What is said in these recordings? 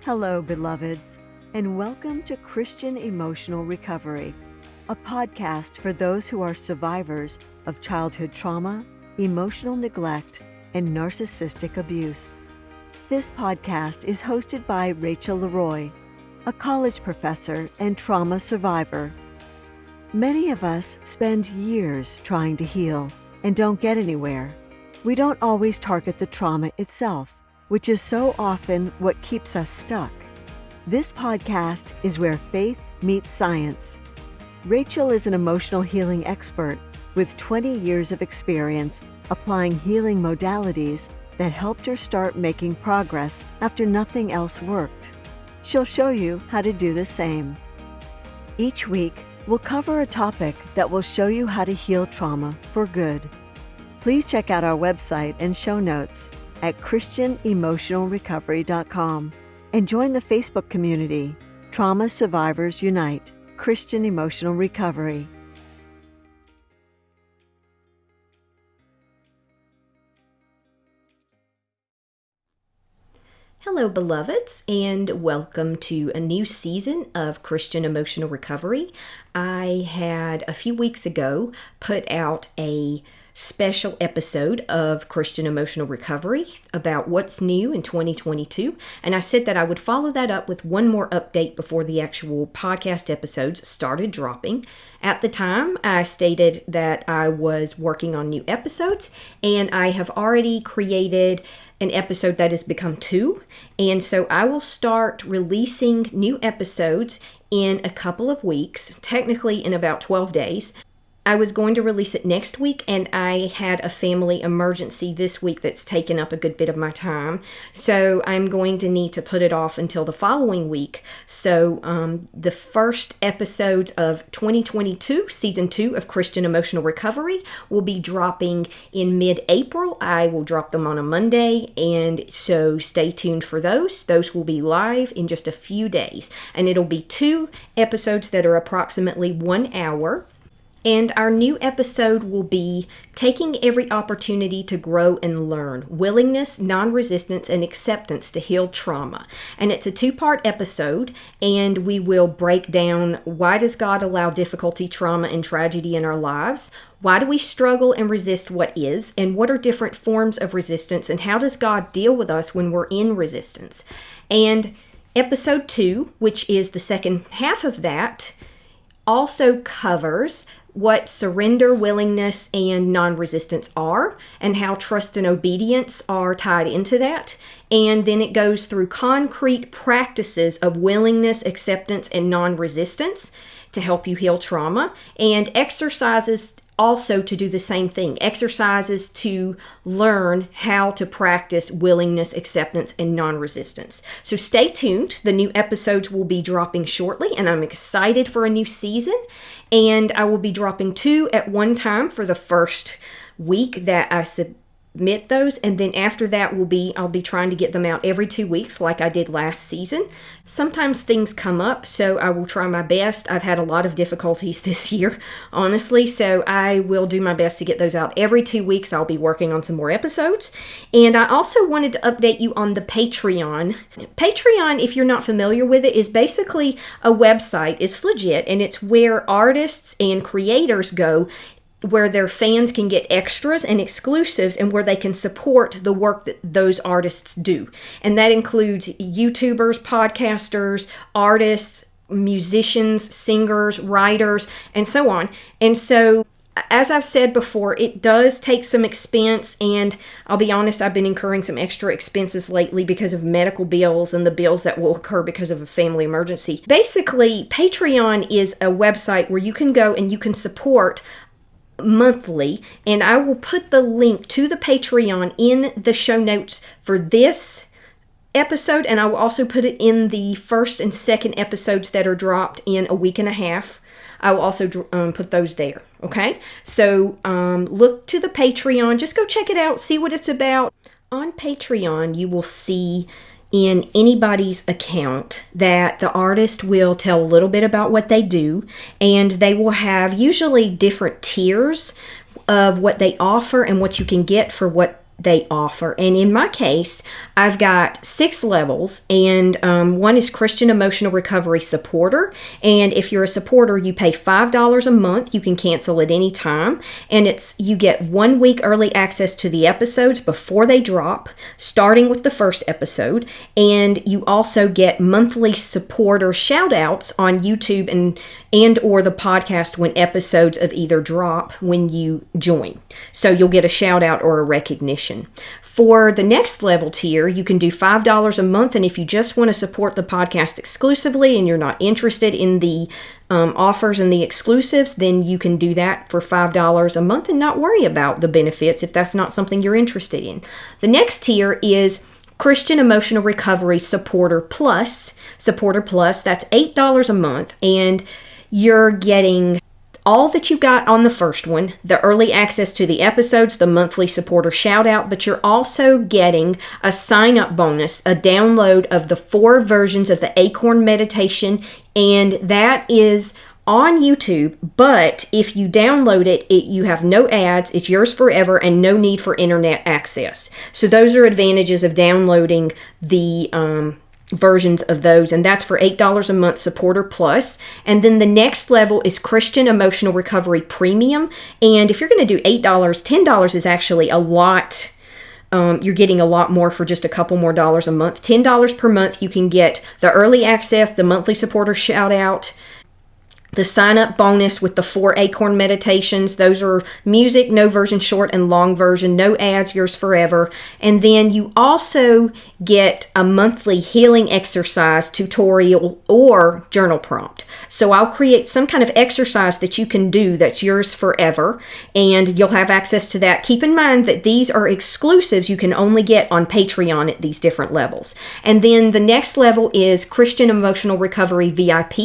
Hello, beloveds, and welcome to Christian Emotional Recovery, a podcast for those who are survivors of childhood trauma, emotional neglect, and narcissistic abuse. This podcast is hosted by Rachel Leroy, a college professor and trauma survivor. Many of us spend years trying to heal and don't get anywhere. We don't always target the trauma itself, which is so often what keeps us stuck. This podcast is where faith meets science. Rachel is an emotional healing expert with 20 years of experience applying healing modalities that helped her start making progress after nothing else worked. She'll show you how to do the same. Each week, we'll cover a topic that will show you how to heal trauma for good. Please check out our website and show notes at christianemotionalrecovery.com and join the Facebook community, Trauma Survivors Unite, Christian Emotional Recovery. Hello, beloveds, and welcome to a new season of Christian Emotional Recovery. I had a few weeks ago put out a special episode of Christian Emotional Recovery about what's new in 2022, and I said that I would follow that up with one more update before the actual podcast episodes started dropping. At the time, I stated that I was working on new episodes, and I have already created an episode that has become 2, and so I will start releasing new episodes in a couple of weeks, technically in about 12 days. I was going to release it next week, and I had a family emergency this week that's taken up a good bit of my time. So I'm going to need to put it off until the following week. So the first episodes of 2022, Season 2 of Christian Emotional Recovery, will be dropping in mid-April. I will drop them on a Monday, and so stay tuned for those. Those will be live in just a few days. And it'll be 2 episodes that are approximately 1 hour. And our new episode will be Taking Every Opportunity to Grow and Learn, Willingness, Non-Resistance, and Acceptance to Heal Trauma. And it's a 2-part episode, and we will break down why does God allow difficulty, trauma, and tragedy in our lives? Why do we struggle and resist what is? And what are different forms of resistance? And how does God deal with us when we're in resistance? And episode 2, which is the second half of that, also covers what surrender, willingness, and non-resistance are, and how trust and obedience are tied into that. And then it goes through concrete practices of willingness, acceptance, and non-resistance to help you heal trauma, and exercises also to do the same thing. Exercises to learn how to practice willingness, acceptance, and non-resistance. So stay tuned. The new episodes will be dropping shortly, and I'm excited for a new season. And I will be dropping 2 at one time for the first week that I submit those, and then after that I'll be trying to get them out every 2 weeks like I did last season. Sometimes things come up, so I will try my best. I've had a lot of difficulties this year, honestly, so I will do my best to get those out every 2 weeks. I'll be working on some more episodes. And I also wanted to update you on the Patreon. Patreon, if you're not familiar with it, is basically a website. It's legit, and it's where artists and creators go, where their fans can get extras and exclusives, and where they can support the work that those artists do. And that includes YouTubers, podcasters, artists, musicians, singers, writers, and so on. And so, as I've said before, it does take some expense, and I'll be honest, I've been incurring some extra expenses lately because of medical bills and the bills that will occur because of a family emergency. Basically, Patreon is a website where you can go and you can support monthly, and I will put the link to the Patreon in the show notes for this episode, and I will also put it in the first and second episodes that are dropped in a week and a half. I will also put those there, okay? So look to the Patreon. Just go check it out, see what it's about. On Patreon, you will see in anybody's account that the artist will tell a little bit about what they do, and they will have usually different tiers of what they offer and what you can get for what they offer. And in my case, I've got 6 levels, and one is Christian Emotional Recovery Supporter. And if you're a supporter, you pay $5 a month. You can cancel at any time. And you get 1 week early access to the episodes before they drop, starting with the first episode. And you also get monthly supporter shout outs on YouTube and or the podcast when episodes of either drop when you join. So you'll get a shout out or a recognition. For the next level tier, you can do $5 a month, and if you just want to support the podcast exclusively and you're not interested in the offers and the exclusives, then you can do that for $5 a month and not worry about the benefits if that's not something you're interested in. The next tier is Christian Emotional Recovery Supporter Plus. Supporter Plus, that's $8 a month, and you're getting all that you got on the first one, the early access to the episodes, the monthly supporter shout out, but you're also getting a sign up bonus, a download of the 4 versions of the A.C.O.R.N meditation, and that is on YouTube. But if you download it, you have no ads, it's yours forever, and no need for internet access. So those are advantages of downloading the versions of those, and that's for $8 a month, Supporter Plus. And then the next level is Christian Emotional Recovery Premium, and if you're going to do $8, $10 is actually a lot. You're getting a lot more for just a couple more dollars a month. $10 per month, you can get the early access, the monthly supporter shout out, the sign-up bonus with the 4 A.C.O.R.N meditations. Those are music, no version short and long version, no ads, yours forever. And then you also get a monthly healing exercise tutorial or journal prompt. So I'll create some kind of exercise that you can do that's yours forever, and you'll have access to that. Keep in mind that these are exclusives you can only get on Patreon at these different levels. And then the next level is Christian Emotional Recovery VIP.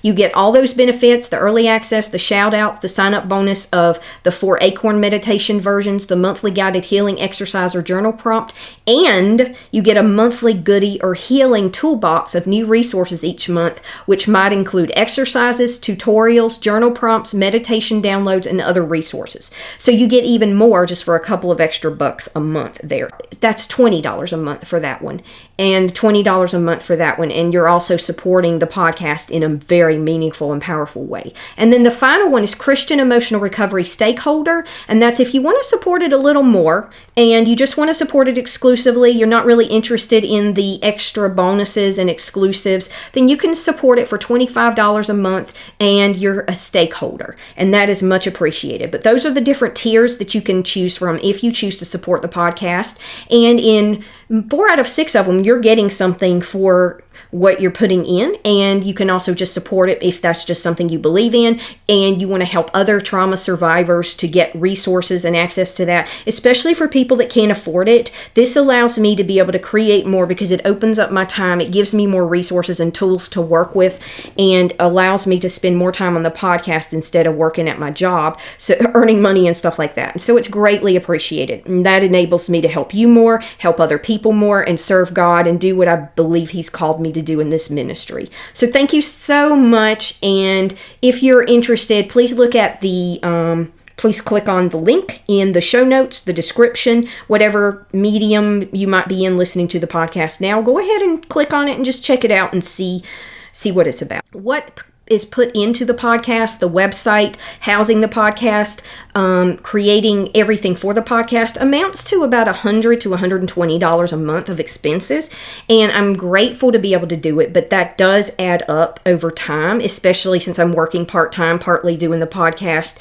You get all those benefits, the early access, the shout out, the sign up bonus of the 4 A.C.O.R.N meditation versions, the monthly guided healing exercise or journal prompt, and you get a monthly goodie or healing toolbox of new resources each month, which might include exercises, tutorials, journal prompts, meditation downloads, and other resources. So you get even more just for a couple of extra bucks a month there. That's $20 a month for that one, and $20 a month for that one, and you're also supporting the podcast in a very meaningful and powerful way. And then the final one is Christian Emotional Recovery Stakeholder, and that's if you want to support it a little more and you just want to support it exclusively, you're not really interested in the extra bonuses and exclusives, then you can support it for $25 a month and you're a stakeholder, and that is much appreciated. But those are the different tiers that you can choose from if you choose to support the podcast, and in 4 out of 6 of them you're getting something for what you're putting in, and you can also just support it if that's just something you believe in and you want to help other trauma survivors to get resources and access to that, especially for people that can't afford it. This allows me to be able to create more because it opens up my time, it gives me more resources and tools to work with, and allows me to spend more time on the podcast instead of working at my job, so earning money and stuff like that. And so it's greatly appreciated, and that enables me to help you more, help other people more, and serve God and do what I believe He's called me to do in this ministry. So thank you so much, and if you're interested, please look at please click on the link in the show notes, the description, whatever medium you might be in listening to the podcast now. Go ahead and click on it and just check it out and see what it's about. What is put into the podcast, the website, housing the podcast, creating everything for the podcast amounts to about $100 to $120 a month of expenses. And I'm grateful to be able to do it, but that does add up over time, especially since I'm working part-time, partly doing the podcast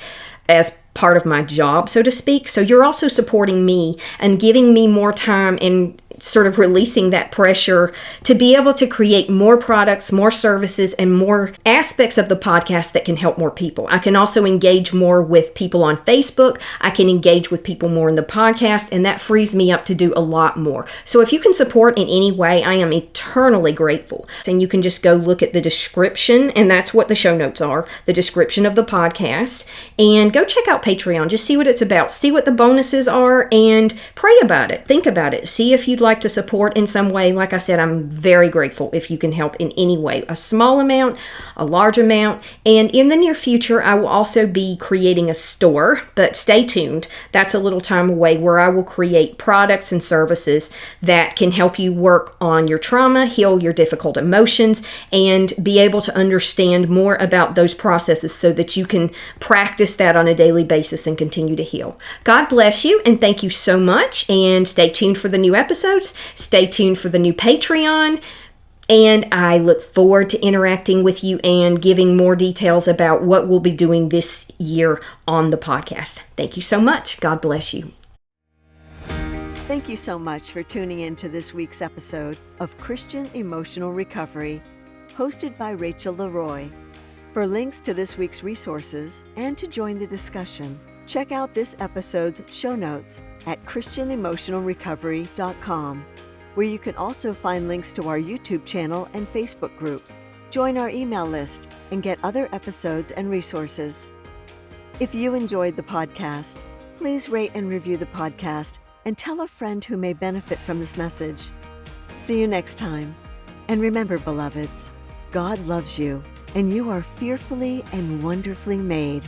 as part of my job, so to speak. So you're also supporting me and giving me more time and sort of releasing that pressure to be able to create more products, more services, and more aspects of the podcast that can help more people. I can also engage more with people on Facebook. I can engage with people more in the podcast, and that frees me up to do a lot more. So if you can support in any way, I am eternally grateful. And you can just go look at the description, and that's what the show notes are, the description of the podcast, and go check out Patreon. Just see what it's about, see what the bonuses are, and pray about it. Think about it. See if you'd like like to support in some way, like I said, I'm very grateful if you can help in any way. A small amount, a large amount, and in the near future, I will also be creating a store, but stay tuned. That's a little time away where I will create products and services that can help you work on your trauma, heal your difficult emotions, and be able to understand more about those processes so that you can practice that on a daily basis and continue to heal. God bless you, and thank you so much, and stay tuned for the new episodes. Stay tuned for the new Patreon, and I look forward to interacting with you and giving more details about what we'll be doing this year on the podcast. Thank you so much. God bless you. Thank you so much for tuning in to this week's episode of Christian Emotional Recovery, hosted by Rachel Leroy. For links to this week's resources and to join the discussion, check out this episode's show notes at ChristianEmotionalRecovery.com, where you can also find links to our YouTube channel and Facebook group. Join our email list and get other episodes and resources. If you enjoyed the podcast, please rate and review the podcast and tell a friend who may benefit from this message. See you next time. And remember, beloveds, God loves you, and you are fearfully and wonderfully made.